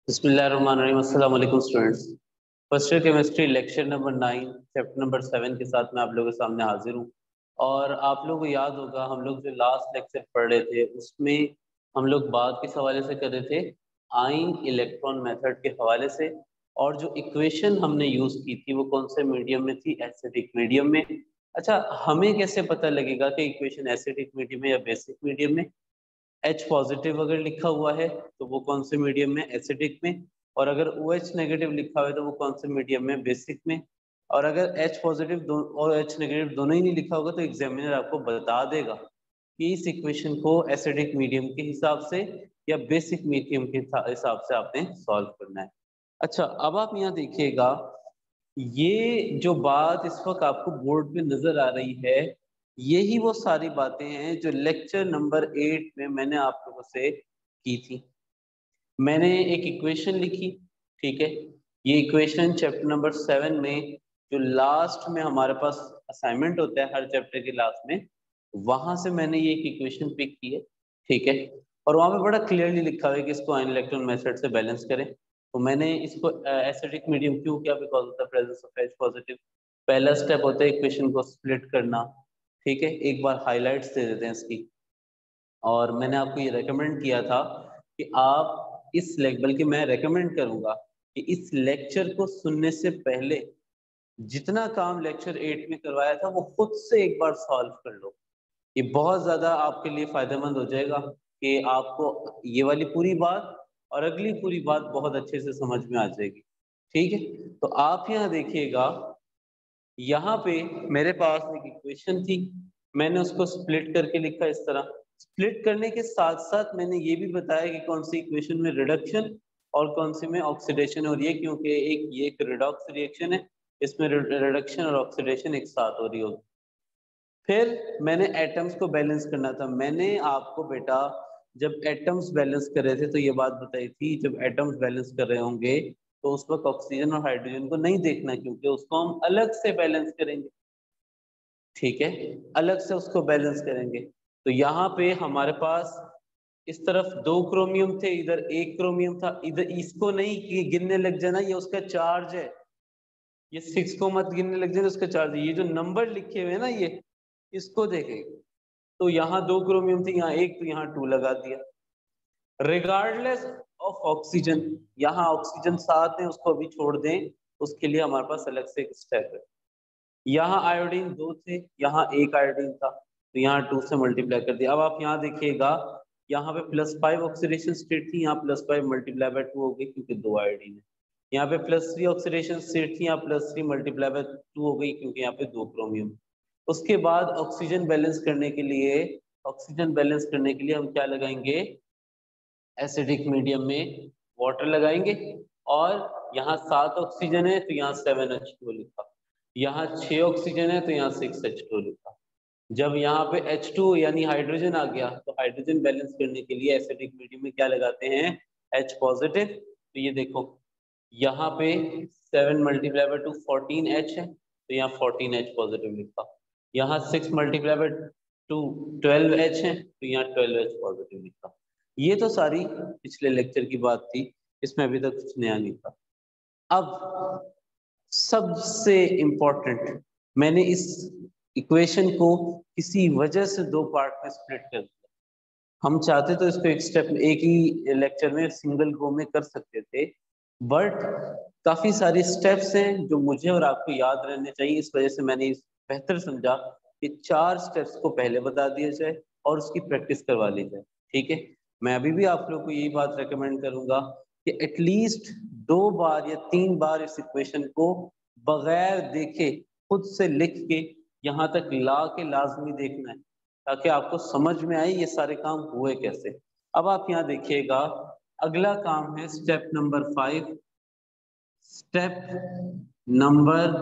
बिस्मिल्लाहिर्रहमानिर्रहीम। अस्सलाम वालेकुम students. First year chemistry lecture number 9 chapter number 7 के साथ मैं आप लोगों के सामने हाजिर हूँ। और आप लोगों को याद होगा हम लोग जो लास्ट लेक्चर पढ़ रहे थे उसमें हम लोग बात किस हवाले से कर रहे थे, आयन इलेक्ट्रॉन मेथड के हवाले से। और जो इक्वेशन हमने यूज़ की थी वो कौन से मीडियम में थी, एसिडिक मीडियम में। अच्छा, हमें कैसे पता लगेगा कि इक्वेशन एसिडिक मीडियम में या बेसिक मीडियम में। एच पॉजिटिव अगर लिखा हुआ है तो वो कौन से मीडियम में, एसिडिक में। और अगर ओ एच नेगेटिव लिखा हुआ है तो वो कौन से मीडियम में, बेसिक में। और अगर एच पॉजिटिव और एच नेगेटिव दोनों ही नहीं लिखा होगा तो एग्जामिनर आपको बता देगा कि इस इक्वेशन को एसिडिक मीडियम के हिसाब से या बेसिक मीडियम के हिसाब से आपने सॉल्व करना है। अच्छा, अब आप यहाँ देखिएगा, ये जो बात इस वक्त आपको बोर्ड पे नजर आ रही है यही वो सारी बातें हैं जो लेक्चर नंबर 8 में मैंने आप लोगों से की थी। मैंने एक इक्वेशन लिखी, ठीक है। ये इक्वेशन चैप्टर नंबर 7 में जो लास्ट में हमारे पास असाइनमेंट होता है हर चैप्टर के लास्ट में, वहां से मैंने ये एक इक्वेशन पिक की है, ठीक है। और वहां पे बड़ा क्लियरली लिखा हुआ है कि इसको आयन इलेक्ट्रॉन मेथड से बैलेंस करें। तो मैंने इसको एसिडिक मीडियम क्यों किया, because of the presence of H positive. पहला स्टेप होता है इक्वेशन को स्प्लिट करना, ठीक है। एक बार हाइलाइट्स दे देते हैं इसकी। और मैंने आपको ये रेकमेंड किया था कि आप बल्कि मैं रेकमेंड करूंगा कि इस लेक्चर को सुनने से पहले जितना काम लेक्चर 8 में करवाया था वो खुद से एक बार सॉल्व कर लो। ये बहुत ज्यादा आपके लिए फायदेमंद हो जाएगा कि आपको ये वाली पूरी बात और अगली पूरी बात बहुत अच्छे से समझ में आ जाएगी, ठीक है। तो आप यहाँ देखिएगा, यहाँ पे मेरे पास एक इक्वेशन थी, मैंने उसको स्प्लिट करके लिखा इस तरह। स्प्लिट करने के साथ साथ मैंने ये भी बताया कि कौन सी इक्वेशन में रिडक्शन और कौन सी में ऑक्सीडेशन हो रही है, क्योंकि ये एक रिडॉक्स रिएक्शन है, इसमें रिडक्शन और ऑक्सीडेशन एक साथ हो रही होगी। फिर मैंने एटम्स को बैलेंस करना था। मैंने आपको बेटा जब एटम्स बैलेंस कर रहे थे तो ये बात बताई थी, जब एटम्स बैलेंस कर रहे होंगे तो उस वक्त ऑक्सीजन और हाइड्रोजन को नहीं देखना, क्योंकि उसको हम अलग से बैलेंस करेंगे, ठीक है। अलग से उसको बैलेंस करेंगे। तो यहाँ पे हमारे पास इस तरफ 2 क्रोमियम थे, इधर 1 क्रोमियम था। इधर इसको नहीं गिनने लग जाना, ये उसका चार्ज है। ये 6 को मत गिनने लग जाना, उसका चार्ज है। ये जो नंबर लिखे हुए हैं ना, ये इसको देखेंगे। तो यहाँ 2 क्रोमियम थे, यहाँ 1, तो यहाँ 2 लगा दिया। रिगार्डलेस ऑफ ऑक्सीजन, यहाँ ऑक्सीजन साथ है, उसको अभी छोड़ दें, उसके लिए हमारे पास अलग से एक स्टेप है। यहाँ आयोडीन 2 थे, यहाँ 1 आयोडीन था, तो यहाँ 2 से मल्टीप्लाई कर दिया। अब आप यहाँ देखिएगा, यहाँ पे +5 ऑक्सीडेशन स्टेट थी, यहाँ +5 मल्टीप्लाई बाय 2 हो गई क्योंकि 2 आयोडीन है। यहाँ पे +3 ऑक्सीडेशन स्टेट थी, यहाँ +3 मल्टीप्लाई बाय 2 हो गई क्योंकि यहाँ पे 2 क्रोमियम। उसके बाद ऑक्सीजन बैलेंस करने के लिए हम क्या लगाएंगे, एसिडिक मीडियम में वाटर लगाएंगे। और यहाँ 7 ऑक्सीजन है तो यहाँ 7H2 लिखा, यहाँ 6 ऑक्सीजन है तो यहाँ 6H2 लिखा। जब यहाँ पे H2 यानी हाइड्रोजन आ गया तो हाइड्रोजन बैलेंस करने के लिए एसिडिक मीडियम में क्या लगाते हैं, H पॉजिटिव। तो ये देखो, यहाँ पे 7 मल्टीप्लाई बाय 2 14H है, तो यहाँ 14H पॉजिटिव लिखा। यहाँ 6 मल्टीप्लाई बाय 2 12H है, तो यहाँ 12H पॉजिटिव लिखा। ये तो सारी पिछले लेक्चर की बात थी, इसमें अभी तक कुछ नया नहीं था। अब सबसे इम्पोर्टेंट, मैंने इस इक्वेशन को किसी वजह से 2 पार्ट में स्प्लिट कर दिया। हम चाहते तो इसको एक ही लेक्चर में सिंगल गो में कर सकते थे, बट काफी सारी स्टेप्स हैं जो मुझे और आपको याद रहने चाहिए। इस वजह से मैंने बेहतर समझा कि 4 स्टेप्स को पहले बता दिया जाए और उसकी प्रैक्टिस करवा ली जाए, ठीक है। मैं अभी भी आप लोग को यही बात रेकमेंड करूंगा कि एटलीस्ट 2 बार या 3 बार इस इक्वेशन को बगैर देखे खुद से लिख के यहाँ तक ला के लाजमी देखना है, ताकि आपको समझ में आए ये सारे काम हुए कैसे। अब आप यहाँ देखिएगा, अगला काम है स्टेप नंबर 5। स्टेप नंबर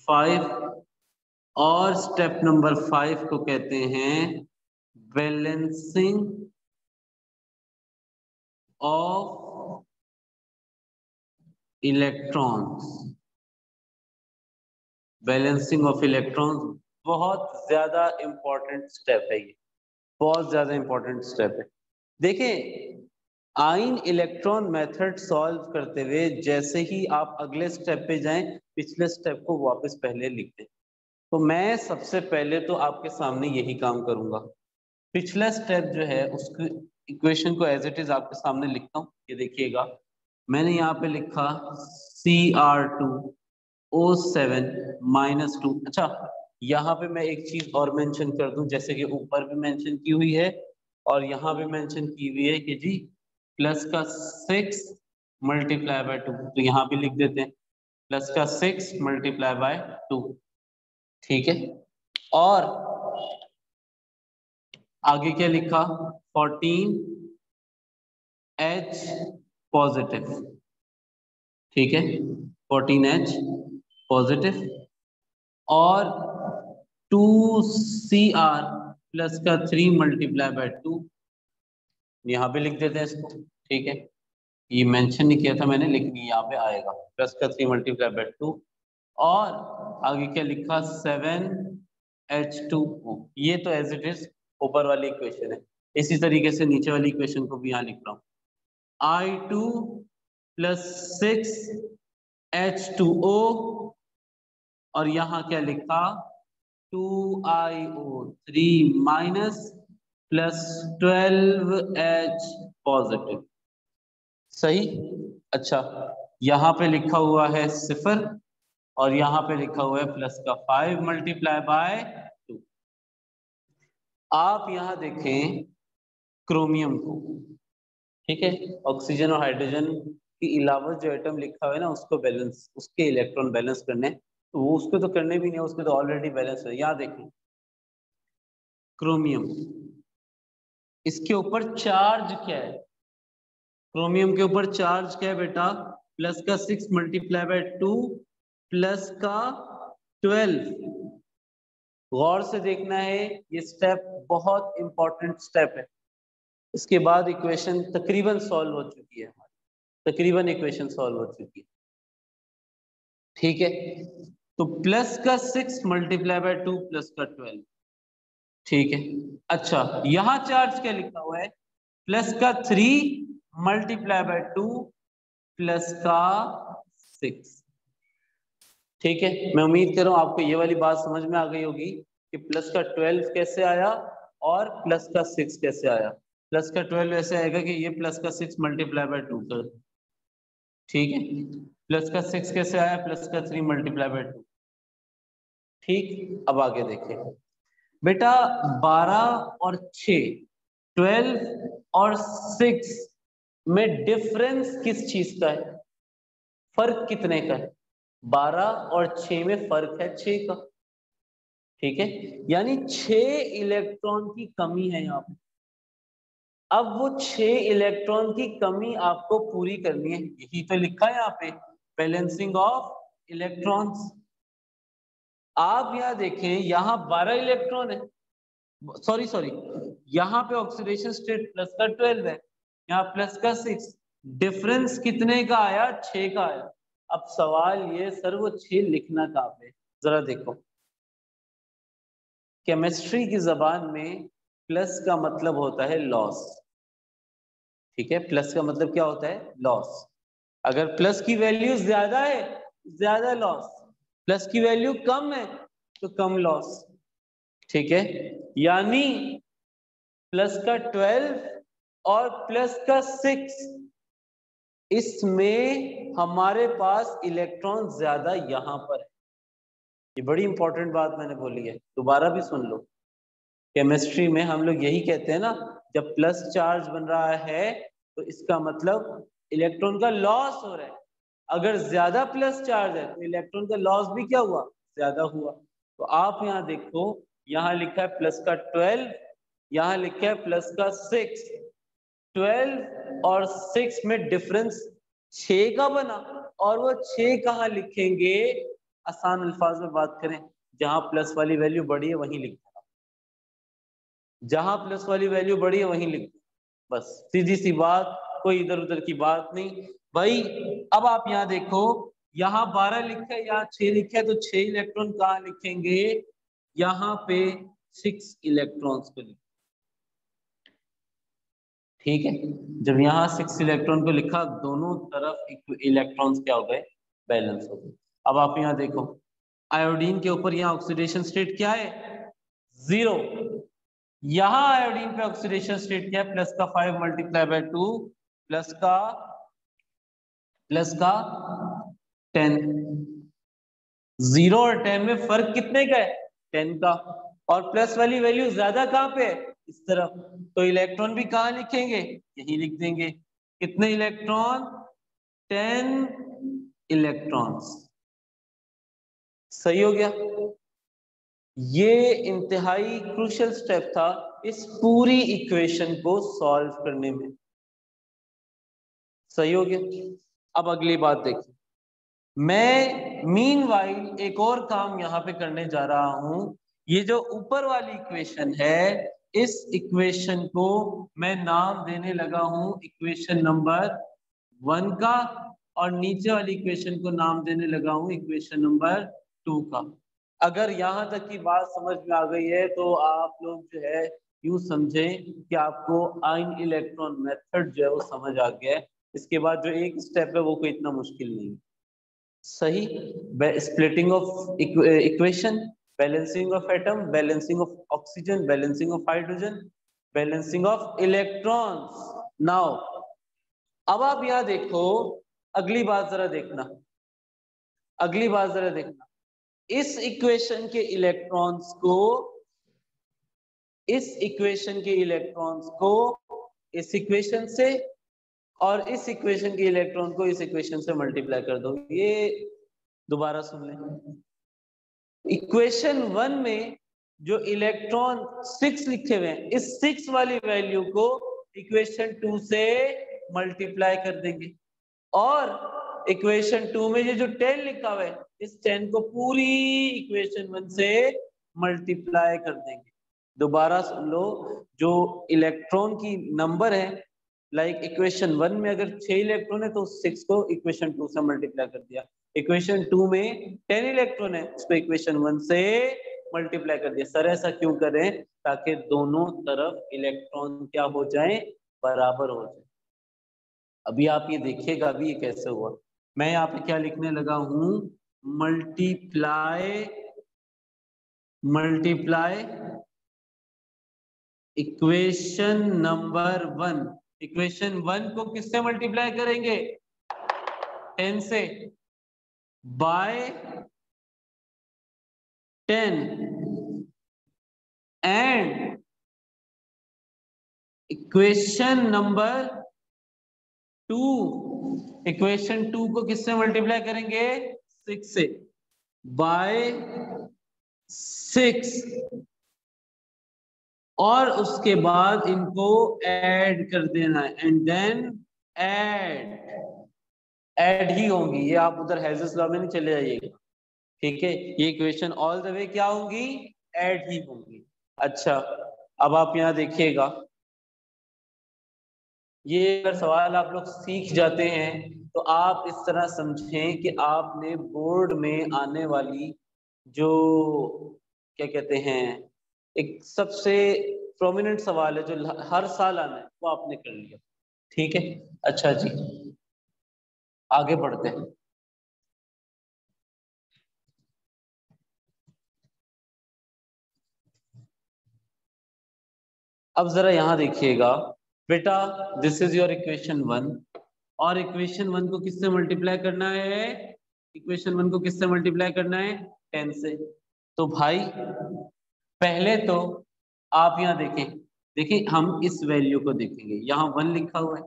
5, और स्टेप नंबर 5 को कहते हैं balancing of electrons. Balancing of electrons बहुत ज्यादा इंपॉर्टेंट स्टेप है, ये बहुत ज्यादा इंपॉर्टेंट स्टेप है। देखिए, आइन इलेक्ट्रॉन मेथड सॉल्व करते हुए जैसे ही आप अगले स्टेप पे जाएं, पिछले स्टेप को वापस पहले लिख दें। तो मैं सबसे पहले तो आपके सामने यही काम करूंगा। पिछला स्टेप जो है उसकी इक्वेशन को एज इट इज आपके सामने लिखता हूँ। ये देखिएगा, मैंने यहाँ पे लिखा Cr2O7-2। अच्छा, यहाँ पे मैं एक चीज और मेंशन कर दूं, जैसे कि ऊपर भी मेंशन की हुई है और यहाँ भी मेंशन की हुई है कि जी प्लस का 6 मल्टीप्लाई बाय 2, तो यहाँ भी लिख देते हैं प्लस का 6 मल्टीप्लाई बाय 2। ठीक है, और आगे क्या लिखा, 14H पॉजिटिव। ठीक है, 14H पॉजिटिव और 2Cr प्लस का 3 मल्टीप्लाई बाय 2, यहाँ पे लिख देते हैं इसको। ठीक है, ये मेंशन नहीं किया था मैंने, लेकिन ये यहाँ पे आएगा प्लस का 3 मल्टीप्लाई बाय 2। और आगे क्या लिखा, 7H2O। ये तो एज इट इज ऊपर वाली इक्वेशन है। इसी तरीके से नीचे वाली इक्वेशन को भी यहाँ लिख रहा हूँ, I2 प्लस 6H2O और यहाँ क्या लिखा, 2IO3 minus plus 12H positive. सही। अच्छा, यहाँ पे लिखा हुआ है 0 और यहाँ पे लिखा हुआ है प्लस का 5 मल्टीप्लाई बाय 2। आप यहाँ देखें क्रोमियम को, ठीक है, ऑक्सीजन और हाइड्रोजन के अलावा जो एटम लिखा हुआ है ना, उसको बैलेंस, उसके इलेक्ट्रॉन बैलेंस करने, तो वो उसको तो करने भी नहीं है, उसके तो ऑलरेडी बैलेंस है। यहाँ देखें क्रोमियम, इसके ऊपर चार्ज क्या है, क्रोमियम के ऊपर चार्ज क्या है बेटा, प्लस का 6 मल्टीप्लाई बाय 2 प्लस का 12। गौर से देखना है, ये स्टेप बहुत इंपॉर्टेंट स्टेप है। इसके बाद इक्वेशन तकरीबन सॉल्व हो चुकी है हमारी, तकरीबन इक्वेशन सॉल्व हो चुकी है। ठीक है, तो प्लस का 6 मल्टीप्लाई बाय 2 प्लस का 12। ठीक है, अच्छा यहां चार्ज क्या लिखा हुआ है, प्लस का 3 मल्टीप्लाई बाय 2 प्लस का 6। ठीक है, मैं उम्मीद कर रहा हूं आपको ये वाली बात समझ में आ गई होगी कि प्लस का 12 कैसे आया और प्लस का 6 कैसे आया। प्लस का 12 ऐसे आएगा कि ये प्लस का 6 मल्टीप्लाई बाय 2 कर, ठीक है, प्लस का 6 कैसे आया, प्लस का 3 मल्टीप्लाई बाय 2। ठीक, अब आगे देखें बेटा, 12 और 6, 12 और 6 में डिफरेंस किस चीज का है, फर्क कितने का है, 12 और 6 में फर्क है 6 का। ठीक है, यानी 6 इलेक्ट्रॉन की कमी है यहाँ पे। अब वो 6 इलेक्ट्रॉन की कमी आपको पूरी करनी है, यही तो लिखा है यहाँ पे, बैलेंसिंग ऑफ इलेक्ट्रॉन्स। आप यहाँ देखें, यहाँ 12 इलेक्ट्रॉन है, सॉरी यहाँ पे ऑक्सीडेशन स्टेट प्लस का 12 है, यहाँ प्लस का 6, डिफरेंस कितने का आया, 6 का आया। अब सवाल ये, सर वो 6 लिखना कहाँ पे, जरा देखो, केमिस्ट्री की जबान में प्लस का मतलब होता है लॉस। ठीक है, प्लस का मतलब क्या होता है, लॉस। अगर प्लस की वैल्यू ज्यादा है, ज्यादा लॉस, प्लस की वैल्यू कम है तो कम लॉस। ठीक है, यानी प्लस का 12 और प्लस का 6, इसमें हमारे पास इलेक्ट्रॉन ज्यादा यहां पर है। ये बड़ी इंपॉर्टेंट बात मैंने बोली है, दोबारा भी सुन लो। केमिस्ट्री में हम लोग यही कहते हैं ना, जब प्लस चार्ज बन रहा है तो इसका मतलब इलेक्ट्रॉन का लॉस हो रहा है। अगर ज्यादा प्लस चार्ज है तो इलेक्ट्रॉन का लॉस भी क्या हुआ, ज्यादा हुआ। तो आप यहाँ देखो, यहाँ लिखा है प्लस का 12, यहाँ लिखा है प्लस का 6। 12 और 6 में डिफरेंस 6 का बना, और वो 6 कहाँ लिखेंगे, आसान अल्फाज में बात करें, जहां प्लस वाली वैल्यू बड़ी है वहीं लिख देना, जहां प्लस वाली वैल्यू बड़ी है वहीं लिख देना, बस सीधी सी बात, कोई इधर उधर की बात नहीं भाई। अब आप यहाँ देखो, यहाँ 12 लिखा है, यहाँ 6 लिखा है, तो 6 इलेक्ट्रॉन कहाँ लिखेंगे, यहाँ पे 6 इलेक्ट्रॉन्स को लिखेंगे। ठीक है, जब यहाँ 6 इलेक्ट्रॉन को लिखा, दोनों तरफ इलेक्ट्रॉन्स क्या हो गए, बैलेंस हो गए। अब आप यहाँ देखो, आयोडीन के ऊपर यहाँ ऑक्सीडेशन स्टेट क्या है, 0। यहाँ आयोडीन पे ऑक्सीडेशन स्टेट क्या है, प्लस का 5 मल्टीप्लाई बाय 2 प्लस का 10। 0 और 10 में फर्क कितने का है, 10 का। और प्लस वाली वैल्यू ज्यादा कहाँ पे है, इस तरफ। तो इलेक्ट्रॉन भी कहाँ लिखेंगे, यही लिख देंगे। कितने इलेक्ट्रॉन, 10 इलेक्ट्रॉन्स। सही हो गया। ये इंतहाई क्रूशियल स्टेप था इस पूरी इक्वेशन को सॉल्व करने में। सही हो गया। अब अगली बात देखिए, मैं मीनवाइल एक और काम यहाँ पे करने जा रहा हूं। ये जो ऊपर वाली इक्वेशन है, इस इक्वेशन को मैं नाम देने लगा हूं इक्वेशन नंबर 1 का, और नीचे वाली इक्वेशन को नाम देने लगा हूं इक्वेशन नंबर 2 का। अगर यहाँ तक की बात समझ में आ गई है तो आप लोग जो है यूं समझें कि आपको आयन इलेक्ट्रॉन मेथड जो है वो समझ आ गया है। इसके बाद जो एक स्टेप है वो कोई इतना मुश्किल नहीं। सही, splitting of equation, balancing of atom, balancing of oxygen, balancing of hydrogen, balancing of electrons. Now अब आप यहां देखो, अगली बात जरा देखना, अगली बात जरा देखना। इस इक्वेशन के इलेक्ट्रॉन्स को, इस इक्वेशन के इलेक्ट्रॉन्स को इस इक्वेशन से, और इस इक्वेशन के इलेक्ट्रॉन को इस इक्वेशन से मल्टीप्लाई कर दो। ये दोबारा सुन लें, इक्वेशन 1 में जो इलेक्ट्रॉन 6 लिखे हुए हैं, इस 6 वाली वैल्यू को इक्वेशन 2 से मल्टीप्लाई कर देंगे, और इक्वेशन 2 में ये जो 10 लिखा हुआ है, इस 10 को पूरी इक्वेशन 1 से मल्टीप्लाई कर देंगे। दोबारा सुन लो, जो इलेक्ट्रॉन की नंबर है, लाइक इक्वेशन 1 में अगर 6 इलेक्ट्रॉन है तो 6 को इक्वेशन 2 से मल्टीप्लाई कर दिया। इक्वेशन 2 में 10 इलेक्ट्रॉन है, उसको इक्वेशन 1 से मल्टीप्लाई कर दिया। सर ऐसा क्यों करें, ताकि दोनों तरफ इलेक्ट्रॉन क्या हो जाए, बराबर हो जाए। अभी आप ये देखिएगा अभी ये कैसे हुआ। मैं यहाँ पे क्या लिखने लगा हूं, multiply, multiply equation number 1। Equation 1 को किससे मल्टीप्लाई करेंगे, 10 से, by 10, and equation number 2, equation 2 को किससे मल्टीप्लाई करेंगे, 6 से, बाय 6, और उसके बाद इनको ऐड कर देना है, एंड देन ऐड ही होंगी। ये आप उधर हेल्स लॉ में नहीं चले जाइएगा, ठीक है। ये इक्वेशन ऑल द वे क्या होंगी, ऐड ही होंगी। अच्छा, अब आप यहाँ देखिएगा, ये अगर सवाल आप लोग सीख जाते हैं तो आप इस तरह समझें कि आपने बोर्ड में आने वाली जो क्या कहते हैं, एक सबसे प्रोमिनेंट सवाल है जो हर साल आना है, वो आपने कर लिया। ठीक है, अच्छा जी, आगे बढ़ते हैं। अब जरा यहाँ देखिएगा बेटा, दिस इज योर इक्वेशन 1, और इक्वेशन 1 को किससे मल्टीप्लाई करना है, इक्वेशन 1 को किससे मल्टीप्लाई करना है, 10 से। तो भाई पहले तो आप यहाँ देखें, देखिए हम इस वैल्यू को देखेंगे, यहाँ 1 लिखा हुआ है,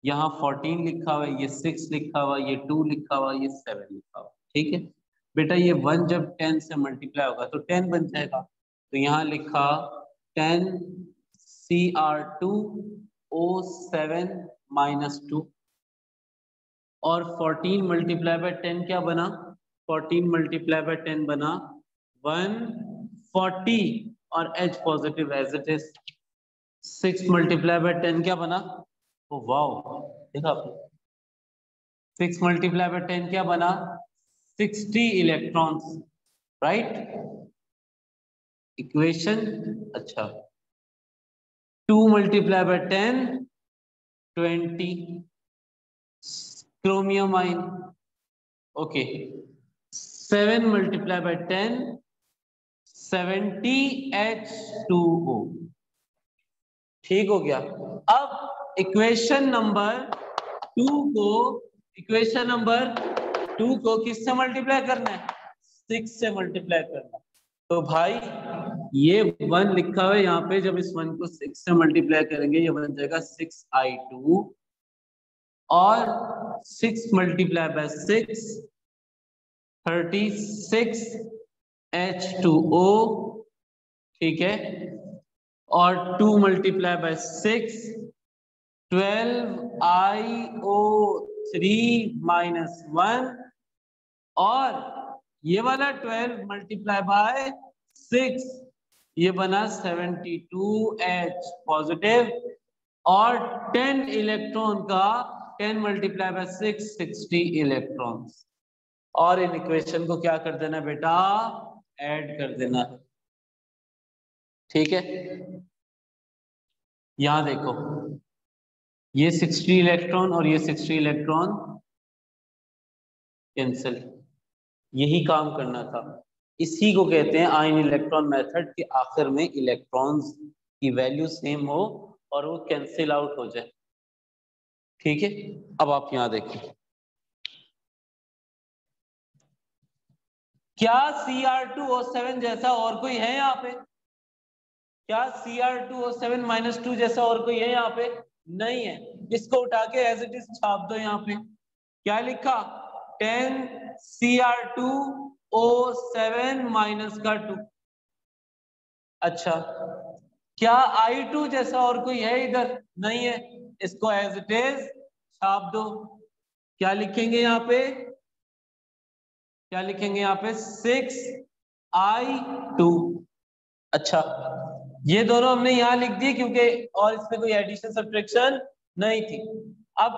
यहाँ 14 लिखा हुआ है, ये 6 लिखा हुआ है, ये 2 लिखा हुआ है, ये 7 लिखा हुआ है। ठीक है बेटा, ये 1 जब 10 से मल्टीप्लाई होगा तो 10 बन जाएगा। तो यहाँ लिखा 10 Cr2O7 -2, और 14 मल्टीप्लाई बाय 10 क्या बना, 14 मल्टीप्लाई बाय 10 बना 140, और H positive as it is. 6 multiply by 10 क्या बना, ओ वाओ, देखा आपने, 6 मल्टीप्लाई बाय 10 क्या बना, 60 इलेक्ट्रॉन्स, राइट। इक्वेशन, अच्छा 2 multiply by 10 20 chromium ion, okay, 7 multiplied by 10 70 H2O, ठीक हो गया। अब इक्वेशन नंबर 2 को किससे मल्टीप्लाई करना है? 6 से मल्टीप्लाई करना है। तो भाई ये 1 लिखा हुआ है यहाँ पे, जब इस 1 को 6 से मल्टीप्लाई करेंगे ये बन जाएगा 6i2 और 6 मल्टीप्लाई बाय 6 36 H2O, ठीक है, और 2 मल्टीप्लाई बाय 6 12IO3 माइनस 1 और ये वाला 12 मल्टीप्लाई बाय 6 ये बना 72H पॉजिटिव और 10 इलेक्ट्रॉन का 10 मल्टीप्लाई बाय 6 60 इलेक्ट्रॉन्स। और इन इक्वेशन को क्या कर देना बेटा? ऐड कर देना, ठीक है। यहां देखो ये 60 इलेक्ट्रॉन और ये 60 इलेक्ट्रॉन कैंसिल, यही काम करना था। इसी को कहते हैं आयन इलेक्ट्रॉन मेथड के आखिर में इलेक्ट्रॉन्स की वैल्यू सेम हो और वो कैंसिल आउट हो जाए, ठीक है। अब आप यहां देखिए, क्या Cr2O7 जैसा और कोई है यहाँ पे? क्या Cr2O7 -2 जैसा और कोई है यहाँ पे? नहीं है। इसको उठा के एज इट इज छाप दो। यहाँ पे क्या लिखा? 10 Cr2O7 माइनस का 2। अच्छा, क्या I2 जैसा और कोई है इधर? नहीं है। इसको एज इट इज छाप दो। क्या लिखेंगे यहाँ पे? क्या लिखेंगे यहाँ पे? 6I2। अच्छा, ये दोनों हमने यहाँ लिख दिए क्योंकि और इसमें कोई एडिशन सब्ट्रैक्शन नहीं थी। अब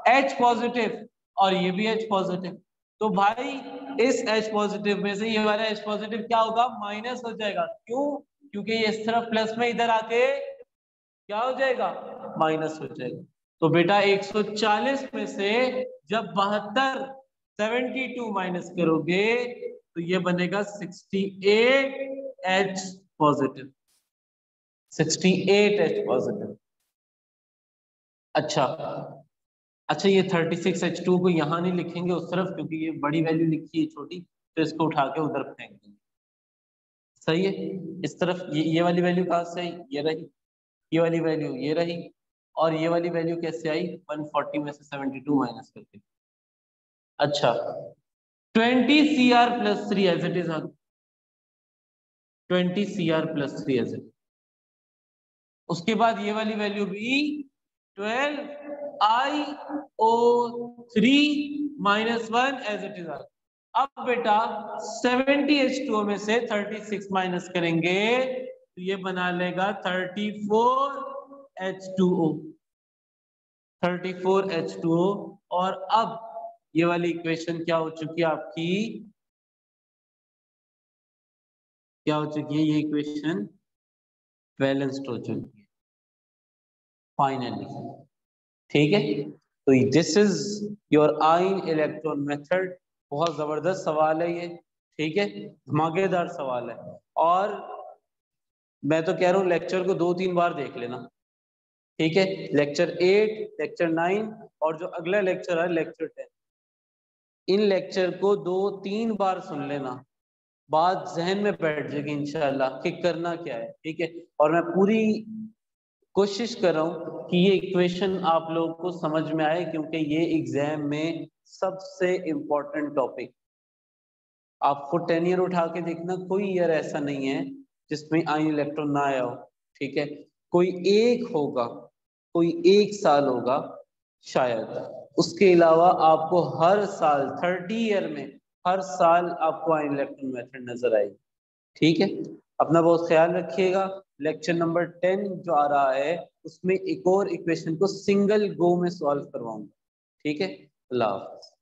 H पॉजिटिव और ये भी H पॉजिटिव, तो भाई इस H पॉजिटिव में से ये वाला H पॉजिटिव क्या होगा? माइनस हो जाएगा। क्यों? क्योंकि ये इस तरफ प्लस में इधर आके क्या हो जाएगा? माइनस हो जाएगा। तो बेटा 140 में से जब 72 माइनस करोगे तो ये बनेगा 68H पॉजिटिव, 68H पॉजिटिव। अच्छा, ये 36H2 को यहाँ नहीं लिखेंगे उस तरफ क्योंकि ये बड़ी वैल्यू लिखी है छोटी, तो इसको उठा के उधर फेंक देंगे। सही है। इस तरफ ये वाली वैल्यू कहाँ से आई? ये रही। ये वाली वैल्यू ये रही। और ये वाली वैल्यू कैसे आई? 140 में से 72 माइनस करके। अच्छा, 20 Cr plus 3 as it is, 20 Cr plus 3 as it. उसके बाद ये वाली वैल्यू भी 12IO3 minus 1 as it is. अब बेटा 70H2O में से 36 माइनस करेंगे तो ये बना लेगा 34H2O, 34H2O। और अब ये वाली इक्वेशन क्या हो चुकी है आपकी? क्या हो चुकी है? ये इक्वेशन बैलेंस्ड हो चुकी है फाइनली, ठीक है। तो this is your ion electron method. बहुत जबरदस्त सवाल है ये, ठीक है, धमाकेदार सवाल है। और मैं तो कह रहा हूँ लेक्चर को 2-3 बार देख लेना, ठीक है। लेक्चर 8, लेक्चर 9 और जो अगला लेक्चर है लेक्चर 10, इन लेक्चर को 2-3 बार सुन लेना, बात जहन में बैठ जाएगी इंशाल्लाह कि करना क्या है, ठीक है। और मैं पूरी कोशिश कर रहा हूँ कि ये इक्वेशन आप लोगों को समझ में आए क्योंकि ये एग्जाम में सबसे इम्पोर्टेंट टॉपिक। आपको 10 ईयर उठा के देखना, कोई ईयर ऐसा नहीं है जिसमें आयन इलेक्ट्रॉन ना आया हो, ठीक है। कोई एक होगा, कोई एक साल होगा शायद, उसके अलावा आपको हर साल 30 ईयर में हर साल आपको आयन इलेक्ट्रॉन मेथड नजर आएगी, ठीक है। अपना बहुत ख्याल रखिएगा। लेक्चर नंबर 10 जो आ रहा है उसमें एक और इक्वेशन को सिंगल गो में सॉल्व करवाऊंगा, ठीक है। अल्लाह हाफ़िज़।